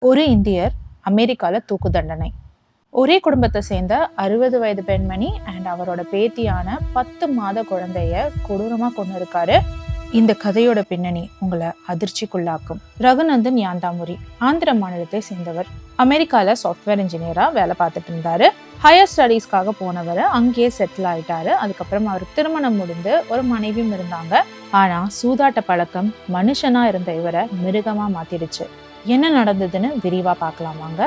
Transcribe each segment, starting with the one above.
ஒரு இந்தியர் அமெரிக்கால தூக்கு தண்டனை. ஒரே குடும்பத்தை சேர்ந்த 60 வயது பெண்மணி அண்ட் அவரோட பேத்தியான 10 மாத குழந்தைய கொடூரமா கொண்டு இருக்காரு. இந்த கதையோட பின்னணி உங்களை அதிர்ச்சிக்குள்ளாக்கும். ரகுநந்தன் யாந்தாமுரி ஆந்திர மாநிலத்தை சேர்ந்தவர். அமெரிக்கால சாஃப்ட்வேர் இன்ஜினியரா வேலை பார்த்துட்டு இருந்தாரு. ஹையர் ஸ்டடீஸ்க்காக போனவர் அங்கேயே செட்டில் ஆயிட்டாரு. அதுக்கப்புறம் அவருக்கு திருமணம் முடிந்து ஒரு மனைவியும் இருந்தாங்க. ஆனா சூதாட்ட பழக்கம் மனுஷனா இருந்த இவரை மிருகமா மாத்திடுச்சு. என்ன நடந்ததுன்னு விரிவா பார்க்கலாம் வாங்க.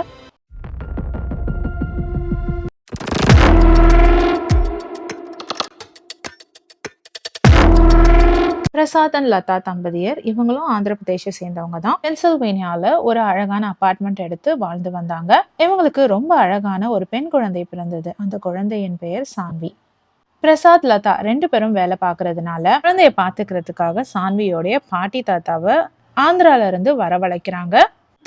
பிரசாத் அண்ட் லதா தம்பதியர் இவங்களும் ஆந்திர பிரதேச சேர்ந்தவங்க தான். பென்சில்வேனியால ஒரு அழகான அபார்ட்மெண்ட் எடுத்து வாழ்ந்து வந்தாங்க. இவங்களுக்கு ரொம்ப அழகான ஒரு பெண் குழந்தை பிறந்தது. அந்த குழந்தையின் பெயர் சான்வி. பிரசாத் லதா 2 பேரும் வேலை பார்க்கறதுனால குழந்தைய பாத்துக்கிறதுக்காக சான்வியோடைய பாட்டி தாத்தாவை ஆந்திரால இருந்து வரவழைக்கிறாங்க.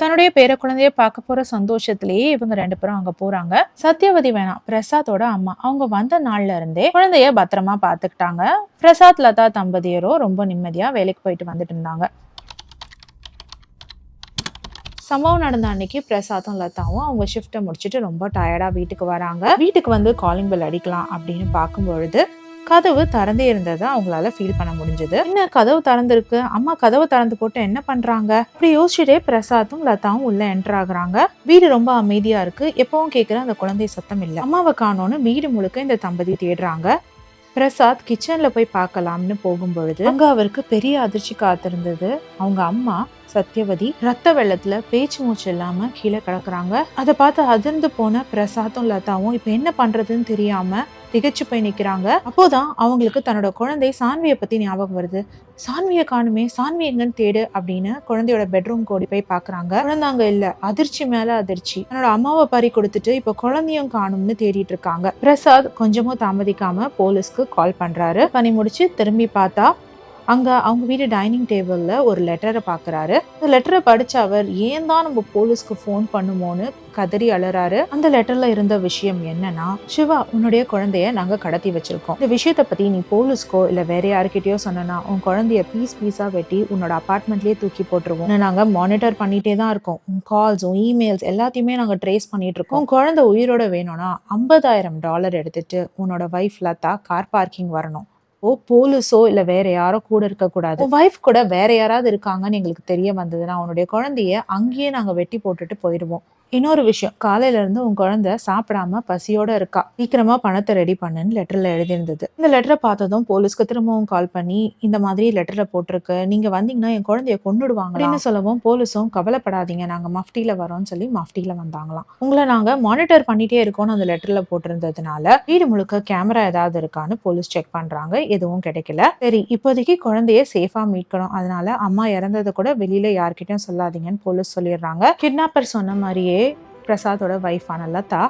தன்னுடைய பேர குழந்தைய பார்க்க போற சந்தோஷத்திலேயே இவங்க 2 பேரும் அங்க போறாங்க. சத்யவதி வேணா பிரசாத்தோட அம்மா, அவங்க வந்த நாள்ல இருந்தே குழந்தைய பத்திரமா பாத்துக்கிட்டாங்க. பிரசாத் லதா தம்பதியரும் ரொம்ப நிம்மதியா வேலைக்கு போயிட்டு வந்துட்டு இருந்தாங்க. சம்பவம் நடந்த அன்னைக்கு பிரசாத்தும் லதாவும் அவங்க ஷிஃப்ட்டை முடிச்சுட்டு ரொம்ப டயர்டா வீட்டுக்கு வராங்க. வீட்டுக்கு வந்து காலிங் பெல் அடிக்கலாம் அப்படின்னு பார்க்கும்பொழுது கதவு திறந்தே இருந்ததை அவங்களால ஃபீல் பண்ண முடிஞ்சது. என்ன கதவு திறந்திருக்கு, அம்மா கதவு திறந்து போட்டு என்ன பண்றாங்க அப்படி யோசிச்சுட்டே பிரசாத்தும் லதாவும் உள்ள என்டர் ஆகுறாங்க. வீடு ரொம்ப அமைதியா இருக்கு. எப்பவும் கேட்கிற அந்த குழந்தை சத்தம் இல்லை. அம்மாவை காணோன்னு வீடு முழுக்க இந்த தம்பதி தேடுறாங்க. பிரசாத் கிச்சன்ல போய் பார்க்கலாம்னு போகும்பொழுது அங்க அவருக்கு பெரிய அதிர்ச்சி காத்திருந்தது. அவங்க அம்மா சத்யவதி ரத்த வெள்ளத்துல பேச்சு மூச்சு இல்லாம கீழே கிடக்குறாங்க. அதை பார்த்து அதிர்ந்து போன பிரசாத்தும் லதாவும் இப்ப என்ன பண்றதுன்னு தெரியாம திகைச்சு போய் நிக்கிறாங்க. அப்போதான் அவங்களுக்கு தன்னோட குழந்தை சான்வியை பத்தி ஞாபகம் வருது. சான்வியை காணுமே, சான்வி எங்கன்னு தேடு அப்படின்னு குழந்தையோட பெட்ரூம் ஓடி போய் பாக்குறாங்க. குழந்தாங்க இல்ல. அதிர்ச்சி மேல அதிர்ச்சி. தன்னோட அம்மாவை பறி கொடுத்துட்டு இப்ப குழந்தையும் காணும்னு தேடிட்டு இருக்காங்க. பிரசாத் கொஞ்சமும் தாமதிக்காம போலீஸ்க்கு கால் பண்றாரு. பண்ணி முடிச்சு திரும்பி பார்த்தா அங்க அவங்க வீடு டைனிங் டேபிள்ல ஒரு லெட்டரை பாக்குறாரு. அந்த லெட்டரை படிச்ச அவர் ஏன் தான் நம்ம போலீஸ்க்கு போன் பண்ணுமோன்னு கதறி அழறாரு. அந்த லெட்டர்ல இருந்த விஷயம் என்னன்னா, சிவா, உன்னுடைய குழந்தைய நாங்க கடத்தி வச்சிருக்கோம். இந்த விஷயத்த பத்தி நீ போலீஸ்க்கோ இல்ல வேற யாருக்கிட்டயோ சொன்னா உன் குழந்தைய பீஸா வெட்டி உன்னோட அபார்ட்மெண்ட்லயே தூக்கி போட்டுருவோம். நாங்க மானிட்டர் பண்ணிட்டே தான் இருக்கோம். உன் கால்ஸும் இமெயில்ஸ் எல்லாத்தையுமே நாங்க ட்ரேஸ் பண்ணிட்டு இருக்கோம். உன் குழந்தை உயிரோட வேணும்னா $50,000 எடுத்துட்டு உன்னோட வைஃப் லதா கார் பார்க்கிங் வரணும். போலீஸோ இல்ல வேற யாரோ கூட இருக்க கூடாது. வைஃப் கூட வேற யாராவது இருக்காங்கன்னு எங்களுக்கு தெரிய வந்ததுன்னா உன்னுடைய குழந்தைய அங்கேயே நாங்க வெட்டி போட்டுட்டு போயிடுவோம். இன்னொரு விஷயம், காலையில இருந்து உன் குழந்தை சாப்பிடாம பசியோட இருக்கா, சீக்கிரமா பணத்தை ரெடி பண்ணுன்னு லெட்டர்ல எழுதியிருந்தது. இந்த லெட்டரை பார்த்ததும் போலீஸ்க்கு திரும்பவும் கால் பண்ணி இந்த மாதிரி லெட்டர்ல போட்டிருக்கு, நீங்க வந்தீங்கன்னா என் குழந்தைய கொன்னுடுவாங்க அப்படின்னு சொல்லவும் போலீஸும் கவலைப்படாதீங்க, நாங்க மஃப்டில வரோம்னு சொல்லி மஃப்டில வந்தாங்களாம். உங்களை நாங்க மானிட்டர் பண்ணிட்டே இருக்கோம்னு அந்த லெட்டர்ல போட்டிருந்ததுனால வீடு முழுக்க கேமரா ஏதாவது இருக்கான்னு போலீஸ் செக் பண்றாங்க. எதுவும் கிடைக்கல. சரி, இப்போதைக்கு குழந்தைய சேஃபா மீட்கணும், அதனால அம்மா இறந்ததை கூட வெளியில யார்கிட்டயும் சொல்லாதீங்கன்னு போலீஸ் சொல்லிடுறாங்க. கிட்னாப்பர் சொன்ன மாதிரியே பிரசாத்தோட வைஃபான லதா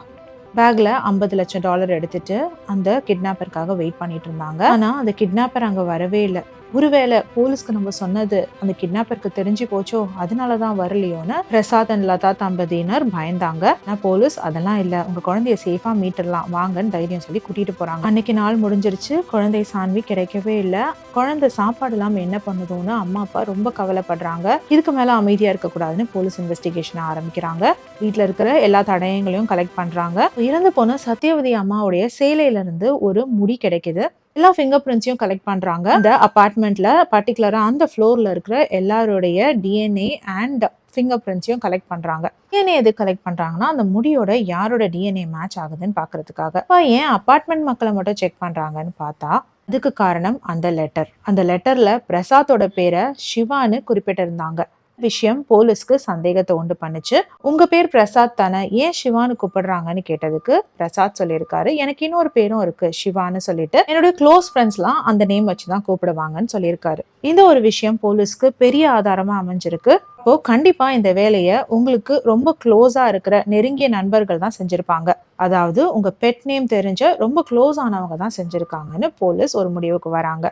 பேக்ல $50 லட்சம் எடுத்துட்டு அந்த கிட்னாப்பருக்காக வெயிட் பண்ணிட்டு இருந்தாங்க. ஆனா அந்த கிட்னாப்பர் அங்க வரவே இல்லை. ஒருவேளை போலீஸ்க்கு நம்ம சொன்னது அந்த கிட்னாப்பருக்கு தெரிஞ்சு போச்சோ, அதனாலதான் வரலையோன்னு பிரசாத் அண்ட் லதா தம்பதியினர் பயந்தாங்க. போலீஸ் அதெல்லாம் இல்ல, உங்க குழந்தைய சேஃபா மீட்டர்லாம் வாங்கன்னு தைரியம் சொல்லி கூட்டிட்டு போறாங்க. அன்னைக்கு நாள் முடிஞ்சிருச்சு. குழந்தை சான்வி கிடைக்கவே இல்லை. குழந்தை சாப்பாடு இல்லாம என்ன பண்ணுதுன்னு அம்மா அப்பா ரொம்ப கவலைப்படுறாங்க. இதுக்கு மேல அமைதியா இருக்க கூடாதுன்னு போலீஸ் இன்வெஸ்டிகேஷன் ஆரம்பிக்கிறாங்க. வீட்டுல இருக்கிற எல்லா தடயங்களையும் கலெக்ட் பண்றாங்க. இறந்து போன சத்யவதி அம்மாவுடைய சேலையில இருந்து ஒரு முடி கிடைக்குது. எல்லா ஃபிங்கர் பிரிண்ட்ஸையும் கலெக்ட் பண்றாங்க. இந்த அபார்ட்மெண்ட்ல பர்டிகுலரா அந்த ஃப்ளோர்ல இருக்கிற எல்லாருடைய டிஎன்ஏ அண்ட் ஃபிங்கர் பிரிண்ட்ஸையும் கலெக்ட் பண்றாங்க. டிஎன்ஏ எது கலெக்ட் பண்றாங்கன்னா, அந்த முடியோட யாரோட டிஎன்ஏ மேட்ச் ஆகுதுன்னு பாக்குறதுக்காக. ஏன் அபார்ட்மெண்ட் மக்களை மட்டும் செக் பண்றாங்கன்னு பார்த்தா அதுக்கு காரணம் அந்த லெட்டர். அந்த லெட்டர்ல பிரசாத்தோட பேரை சிவான்னு குறிப்பிட்டிருந்தாங்க. விஷயம் போலீஸ்க்கு சந்தேகத்தை உண்டு பண்ணுச்சு. உங்க பேர் பிரசாத் தானே, ஏன் சிவான்னு கூப்பிடுறாங்கன்னு கேட்டதுக்கு பிரசாத் சொல்லியிருக்காரு, எனக்கு இன்னொரு பேரும் இருக்கு சிவான்னு சொல்லிட்டு, என்னுடைய க்ளோஸ் ஃப்ரெண்ட்ஸ்லாம் அந்த நேம் வச்சுதான் கூப்பிடுவாங்கன்னு சொல்லியிருக்காரு. இந்த ஒரு விஷயம் போலீஸ்க்கு பெரிய ஆதாரமா அமைஞ்சிருக்கு. அப்போ கண்டிப்பா இந்த வேலையை உங்களுக்கு ரொம்ப க்ளோஸா இருக்கிற நெருங்கிய நண்பர்கள் தான் செஞ்சிருப்பாங்க. அதாவது உங்க பெட் நேம் தெரிஞ்ச ரொம்ப க்ளோஸ் ஆனவங்க தான் செஞ்சிருக்காங்கன்னு போலீஸ் ஒரு முடிவுக்கு வராங்க.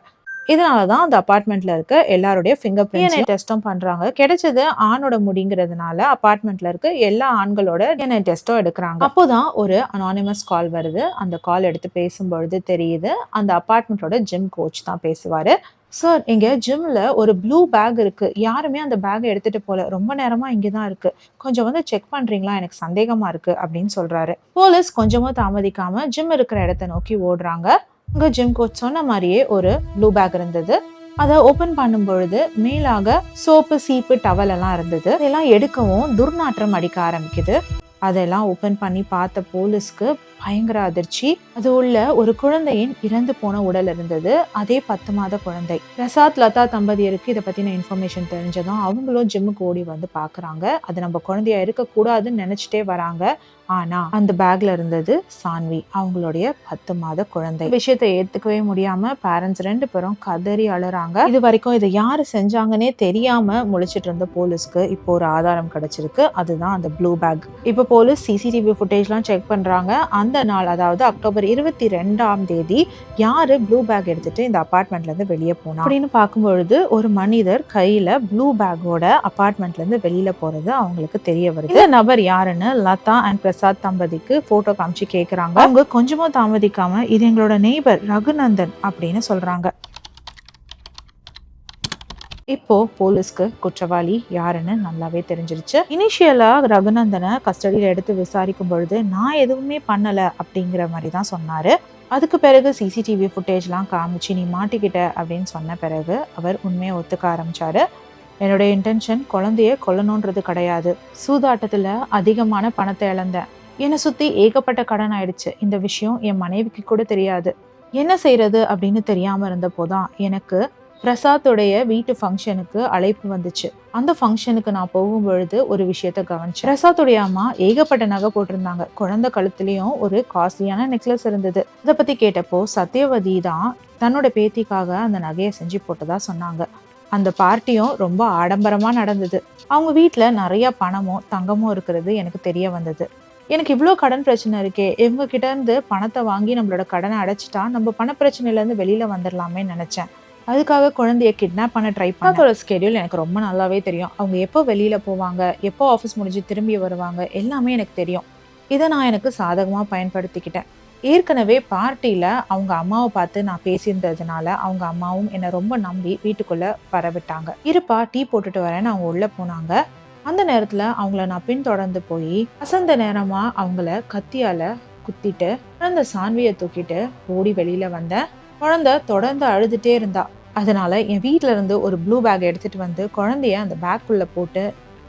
இதனாலதான் அந்த அபார்ட்மெண்ட்ல இருக்க எல்லாருடைய ஃபிங்கர் பிரிண்ட் டெஸ்டும் பண்றாங்க. கிடைச்சது ஆணோட முடிங்கிறதுனால அபார்ட்மெண்ட்ல இருக்க எல்லா ஆண்களோட டிஎன்ஏ டெஸ்டும் எடுக்கிறாங்க. அப்போதான் ஒரு அனானிமஸ் கால் வருது. அந்த கால் எடுத்து பேசும்பொழுது தெரியுது அந்த அபார்ட்மெண்ட்டோட ஜிம் கோச் தான் பேசுவாரு. சார் எங்க ஜிம்ல ஒரு ப்ளூ பேக் இருக்கு. யாருமே அந்த பேக்க எடுத்துட்டு போல. ரொம்ப நேரமா இங்க தான் இருக்கு. கொஞ்சம் வந்து செக் பண்றீங்களா? எனக்கு சந்தேகமா இருக்கு அப்படின்னு சொல்றாரு. போலீஸ் கொஞ்சமும் தாமதிக்காம ஜிம் இருக்கிற இடத்த நோக்கி ஓடுறாங்க. அங்க ஜிம் கோச் சொன்ன மாதிரியே ஒரு ப்ளூ பேக் இருந்தது. அத ஓப்பன் பண்ணும் பொழுது மேலாக சோப்பு, சீப்பு, டவல் எல்லாம் இருந்தது. இதெல்லாம் எடுக்கவும் துர்நாற்றம் அடிக்க ஆரம்பிக்குது. அதெல்லாம் ஓப்பன் பண்ணி பார்த்த போலீஸ்க்கு பயங்கர அதிர்ச்சி. அது உள்ள ஒரு குழந்தையின் இறந்து போன உடல் இருந்தது. அதே 10 மாத குழந்தை. பிரசாத், லதா தம்பதியருக்கு இதை பத்தின இன்ஃபர்மேஷன் தெரிஞ்சதும் அவங்களும் ஜிம்முக்கு ஓடி வந்து பாக்குறாங்க. அது நம்ம குழந்தையா இருக்கக்கூடாதுன்னு நினைச்சிட்டே வராங்க. ஆனா அந்த பேக்ல இருந்தது சான்வி, அவங்களுடைய 10 மாத குழந்தை. விஷயத்தை ஏத்துக்கவே முடியாம பேரண்ட்ஸ் 2 பேரும் கதறி அழுறாங்க. இது வரைக்கும் இதை யாரு செஞ்சாங்கன்னே தெரியாம முழிச்சிட்டு இருந்த போலீஸ்க்கு இப்போ ஒரு ஆதாரம் கிடைச்சிருக்கு. அதுதான் அந்த ப்ளூ பேக். இப்போ போலீஸ் சிசிடிவி ஃபுட்டேஜ்லாம் செக் பண்றாங்க. அந்த நாள், அதாவது அக்டோபர் 22ஆம் தேதி யாரு ப்ளூ பேக் எடுத்துட்டு இந்த அபார்ட்மெண்ட்ல இருந்து வெளியே போனா அப்படின்னு பார்க்கும்பொழுது ஒரு மனிதர் கையில ப்ளூ பேக்கோட அபார்ட்மெண்ட்ல இருந்து வெளியில போறது அவங்களுக்கு தெரிய வருது. இந்த நபர் யாருன்னு லதா அண்ட் பிரசாத் தம்பதிக்கு போட்டோ காமிச்சு கேக்குறாங்க. அவங்க கொஞ்சமும் தாமதிக்காம இது எங்களோட நெய்பர் ரகுநந்தன் அப்படின்னு சொல்றாங்க. இப்போ போலீஸ்க்கு குற்றவாளி யாருன்னு நல்லாவே தெரிஞ்சிருச்சு. இனிஷியலா ரகுநந்தனை கஸ்டடியில எடுத்து விசாரிக்கும் பொழுது நான் எதுவுமே பண்ணல அப்படிங்கிற மாதிரி தான் சொன்னாரு. அதுக்கு பிறகு சிசிடிவி ஃபுட்டேஜ்லாம் காமிச்சு நீ மாட்டிக்கிட்ட அப்படின்னு சொன்ன பிறகு அவர் உண்மையை ஒத்துக்க ஆரம்பிச்சாரு. என்னுடைய இன்டென்ஷன் குழந்தைய கொல்லணுன்றது கிடையாது. சூதாட்டத்துல அதிகமான பணத்தை இழந்தேன். என்னை சுத்தி ஏகப்பட்ட கடன் ஆயிடுச்சு. இந்த விஷயம் என் மனைவிக்கு கூட தெரியாது. என்ன செய்யறது அப்படின்னு தெரியாம இருந்தப்போதான் எனக்கு பிரசாத்துடைய வீட்டு ஃபங்க்ஷனுக்கு அழைப்பு வந்துச்சு. அந்த ஃபங்க்ஷனுக்கு நான் போகும் பொழுது ஒரு விஷயத்த கவனிச்சேன். பிரசாத்துடைய அம்மா ஏகப்பட்ட நகை போட்டிருந்தாங்க. குழந்தை கழுத்துலயும் ஒரு காஸ்ட்லியான நெக்லஸ் இருந்தது. இதை பத்தி கேட்டப்போ சத்யவதி தான் தன்னோட பேத்திக்காக அந்த நகையை செஞ்சு போட்டதா சொன்னாங்க. அந்த பார்ட்டியும் ரொம்ப ஆடம்பரமா நடந்தது. அவங்க வீட்டுல நிறைய பணமும் தங்கமும் இருக்கிறது எனக்கு தெரிய வந்தது. எனக்கு இவ்வளோ கடன் பிரச்சனை இருக்கே, இவங்க கிட்ட இருந்து பணத்தை வாங்கி நம்மளோட கடனை அடைச்சிட்டா நம்ம பண பிரச்சனையில இருந்து வெளியில வந்துடலாமே நினைச்சேன். அதுக்காக குழந்தைய கிட்னாப் பண்ண ட்ரை பண்ண. அதோட ஸ்கெடியூல் எனக்கு ரொம்ப நல்லாவே தெரியும். அவங்க எப்போ வெளியில போவாங்க, எப்போ ஆஃபீஸ் முடிஞ்சு திரும்பி வருவாங்க, எல்லாமே எனக்கு தெரியும். இதை நான் எனக்கு சாதகமாக பயன்படுத்திக்கிட்டேன். ஏற்கனவே பார்ட்டியில் அவங்க அம்மாவை பார்த்து நான் பேசியிருந்ததுனால அவங்க அம்மாவும் என்னை ரொம்ப நம்பி வீட்டுக்குள்ளே வரவிட்டாங்க. இருப்பா டீ போட்டுட்டு வரேன்னு அவங்க உள்ளே போனாங்க. அந்த நேரத்தில் அவங்கள நான் பின்தொடர்ந்து போய் வசந்த நேரமாக அவங்கள கத்தியால் குத்திட்டு அந்த சான்வியை தூக்கிட்டு ஓடி வெளியில் வந்தேன். குழந்தை தொடர்ந்து அழுதுகிட்டே இருந்தா. அதனால என் வீட்டில இருந்து ஒரு ப்ளூ பேக் எடுத்துட்டு வந்து குழந்தைய அந்த பேக்குள்ள போட்டு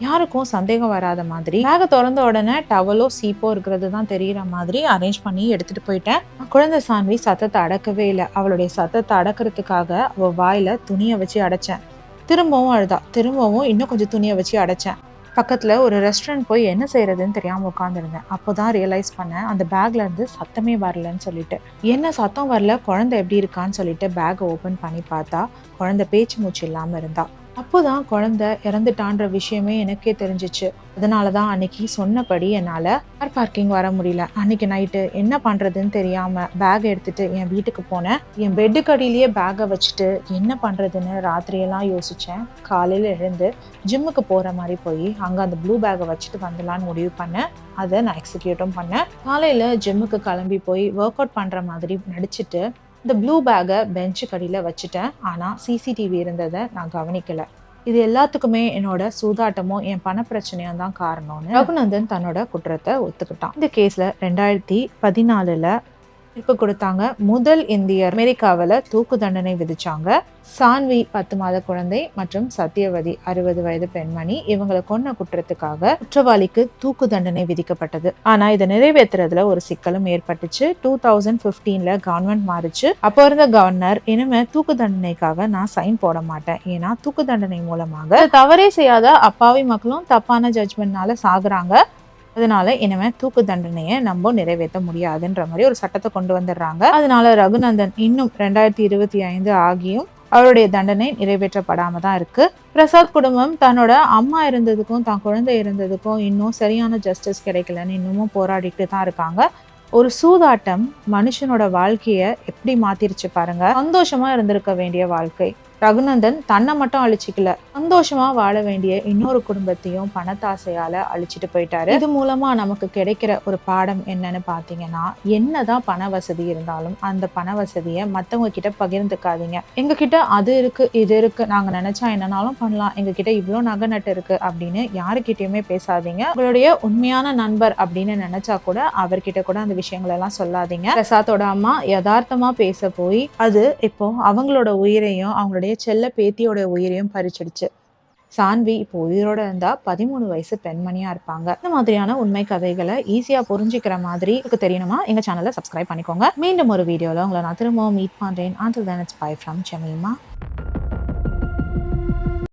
யாருக்கும் சந்தேகம் வராத மாதிரி பேக்கை திறந்த உடனே டவலோ சீப்போ இருக்கிறது தான் தெரிகிற மாதிரி அரேஞ்ச் பண்ணி எடுத்துட்டு போயிட்டேன். குழந்தை சான்வி சத்தத்தை அடக்கவே இல்லை. அவளுடைய சத்தத்தை அடக்கிறதுக்காக அவள் வாயில துணியை வச்சு அடைச்சேன். திரும்பவும் அழுதா. திரும்பவும் இன்னும் கொஞ்சம் துணியை வச்சு அடைச்சேன். பக்கத்தில் ஒரு ரெஸ்டாரண்ட் போய் என்ன செய்யறதுன்னு தெரியாமல் உட்காந்துருந்தேன். அப்போ தான் ரியலைஸ் பண்ணேன் அந்த பேக்ல இருந்து சத்தமே வரலன்னு சொல்லிட்டு. என்ன சத்தம் வரல, குழந்தை எப்படி இருக்கான்னு சொல்லிட்டு பேக்கை ஓப்பன் பண்ணி பார்த்தா குழந்தை பேச்சு மூச்சு இல்லாமல் இருந்தா. அப்போதான் குழந்தை இறந்துட்டான்ற விஷயமே எனக்கே தெரிஞ்சிச்சு. அதனாலதான் அன்னைக்கு சொன்னபடி என்னால கார் பார்க்கிங் வர முடியல. அன்னைக்கு நைட்டு என்ன பண்றதுன்னு தெரியாம பேக் எடுத்துட்டு என் வீட்டுக்கு போனேன். என் பெட்டுக்கு அடியிலேயே பேக்கை வச்சுட்டு என்ன பண்றதுன்னு ராத்திரியெல்லாம் யோசிச்சேன். காலையில எழுந்து ஜிம்முக்கு போற மாதிரி போய் அங்க அந்த ப்ளூ பேக்கை வச்சுட்டு வந்துடலான்னு முடிவு பண்ணேன். அதை நான் எக்ஸிக்யூட்டும் பண்ணேன். காலையில ஜிம்முக்கு கிளம்பி போய் ஒர்க் அவுட் பண்ற மாதிரி நடிச்சுட்டு இந்த ப்ளூ பேக்கை பெஞ்சு கடியில் வச்சுட்டேன். ஆனால் சிசிடிவி இருந்ததை நான் கவனிக்கலை. இது எல்லாத்துக்குமே என்னோட சூதாட்டமும் என் பண பிரச்சனையும் தான் காரணம்னு ரகுநந்தன் தன்னோட குற்றத்தை ஒத்துக்கிட்டான். இந்த கேஸில் 2014 தீர்ப்பு கொடுத்தாங்க. முதல் இந்தியர் அமெரிக்காவில் தூக்கு தண்டனை விதிச்சாங்க. சான்வி 10 மாத குழந்தை மற்றும் சத்யவதி 60 வயது பெண்மணி, இவங்களை கொன்ன குற்றத்துக்காக குற்றவாளிக்கு தூக்கு தண்டனை விதிக்கப்பட்டது. ஆனா இதை நிறைவேற்றுறதுல ஒரு சிக்கலும் ஏற்பட்டுச்சு. 2015 கவர்மெண்ட் மாறிச்சு. அப்போ இருந்த கவர்னர் இனிமே தூக்கு தண்டனைக்காக நான் சைன் போட மாட்டேன், ஏன்னா தூக்கு தண்டனை மூலமாக தவறே செய்யாத அப்பாவி மக்களும் தப்பான ஜட்ஜ்மெண்ட்னால சாகுறாங்க, அதனால இனிமே தூக்கு தண்டனையை நம்ம நிறைவேற்ற முடியாதுன்ற மாதிரி ஒரு சட்டத்தை கொண்டு வந்துடுறாங்க. அதனால ரகுநந்தன் இன்னும் 2025 ஆகியும் அவருடைய தண்டனை நிறைவேற்றப்படாம தான் இருக்கு. பிரசாத் குடும்பம் தன்னோட அம்மா இருந்ததுக்கும் தான் குழந்தை இருந்ததுக்கும் இன்னும் சரியான ஜஸ்டிஸ் கிடைக்கலன்னு இன்னமும் போராடிட்டு தான் இருக்காங்க. ஒரு சூதாட்டம் மனுஷனோட வாழ்க்கைய எப்படி மாத்திருச்சு பாருங்க. சந்தோஷமா இருந்திருக்க வேண்டிய வாழ்க்கை ரகுநந்தன் தன்னை மட்டும் அழிச்சிக்கல, சந்தோஷமா வாழ வேண்டிய இன்னொரு குடும்பத்தையும் பணத்தாசையால அழிச்சிட்டு போயிட்டாரு. இது மூலமா நமக்கு கிடைக்கிற ஒரு பாடம் என்னன்னு பாத்தீங்கன்னா, என்னதான் பண வசதி இருந்தாலும் அந்த பண வசதியை மத்தவங்க கிட்ட பகிர்ந்துக்காதீங்க. எங்க கிட்ட அது இருக்கு இது இருக்கு, நாங்க நினைச்சா என்னனாலும் பண்ணலாம், எங்க கிட்ட இவ்வளவு நகை நட்டு இருக்கு அப்படின்னு யாருக்கிட்டயுமே பேசாதீங்க. உங்களுடைய உண்மையான நண்பர் அப்படின்னு நினைச்சா கூட அவர்கிட்ட கூட அந்த விஷயங்கள் எல்லாம் சொல்லாதீங்க. பிரசாத்தோட அம்மா யதார்த்தமா பேச போய் அது இப்போ அவங்களோட உயிரையும் அவங்களுடைய செல்ல பேத்தியோட உயிரையும் பறிச்சிடுச்சு. சான்வி இப்போ உயிரோட இருந்தா 13 வயசு பெண்மணியா இருப்பாங்க. இந்த மாதிரியான உண்மை கதைகளை ஈஸியா புரிஞ்சுக்கிற மாதிரி தெரியணுமா, எங்க சேனலை சப்ஸ்கிரைப் பண்ணிக்கோங்க. மீண்டும் ஒரு வீடியோல உங்களை நான் திரும்பவும் மீட் பண்றேன். Until then, it's bye from Jamima.